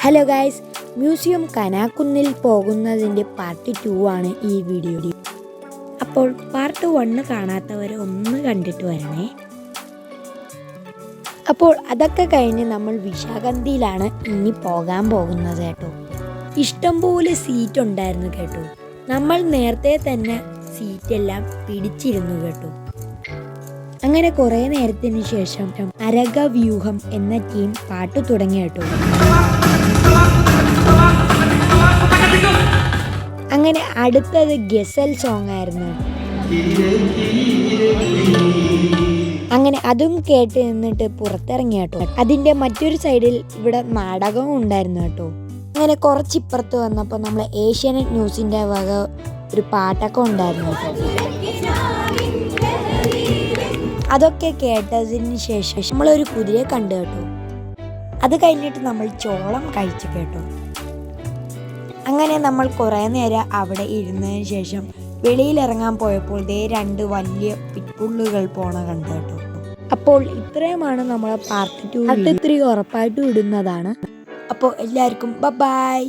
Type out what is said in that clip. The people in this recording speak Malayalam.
ഹലോ ഗൈസ്, മ്യൂസിയം കനാക്കുന്നിൽ പോകുന്നതിൻ്റെ പാർട്ട് 2 ആണ് ഈ വീഡിയോ. അപ്പോൾ പാർട്ട് 1 കാണാത്തവർ ഒന്ന് കണ്ടിട്ട് വരണേ. അപ്പോൾ അതൊക്കെ കഴിഞ്ഞ് നമ്മൾ വിശാഖന്തിയിലാണ് ഇനി പോകാൻ പോകുന്നത് കേട്ടോ. ഇഷ്ടംപോലെ സീറ്റ് ഉണ്ടായിരുന്നു കേട്ടോ. നമ്മൾ നേരത്തെ തന്നെ സീറ്റെല്ലാം പിടിച്ചിരുന്നു കേട്ടോ. അങ്ങനെ കുറേ നേരത്തിന് ശേഷം അരകവ്യൂഹം എന്ന ടീം പാട്ട് തുടങ്ങി കേട്ടോ. അങ്ങനെ അടുത്തത് ഗസൽ സോങ് ആയിരുന്നു. അങ്ങനെ അതും കേട്ട് നിന്നിട്ട് പുറത്തിറങ്ങി കേട്ടോ. അതിൻ്റെ മറ്റൊരു സൈഡിൽ ഇവിടെ നാടകവും ഉണ്ടായിരുന്നു കേട്ടോ. അങ്ങനെ കുറച്ചിപ്പുറത്ത് വന്നപ്പോൾ നമ്മൾ ഏഷ്യാനെറ്റ് ന്യൂസിൻ്റെ വക ഒരു പാട്ടൊക്കെ ഉണ്ടായിരുന്നു കേട്ടോ. അതൊക്കെ കേട്ടതിന് ശേഷം നമ്മളൊരു കുതിരയെ കണ്ടു കേട്ടോ. അത് കഴിഞ്ഞിട്ട് നമ്മൾ ചോളം കഴിച്ചു കേട്ടോ. അങ്ങനെ നമ്മൾ കുറേ നേരം അവിടെ ഇരുന്നതിന് ശേഷം വെളിയിലിറങ്ങാൻ പോയപ്പോൾ ദേ 2 വലിയ പിറ്റ്ബുള്ളുകൾ പോണ കണ്ടു കേട്ടോ. അപ്പോൾ ഇത്രയുമാണ് നമ്മളെ പാർട്ട് 2. പാർട്ട് 3 ഉറപ്പായിട്ടും ഇടുന്നതാണ്. അപ്പോൾ എല്ലാവർക്കും ബൈ.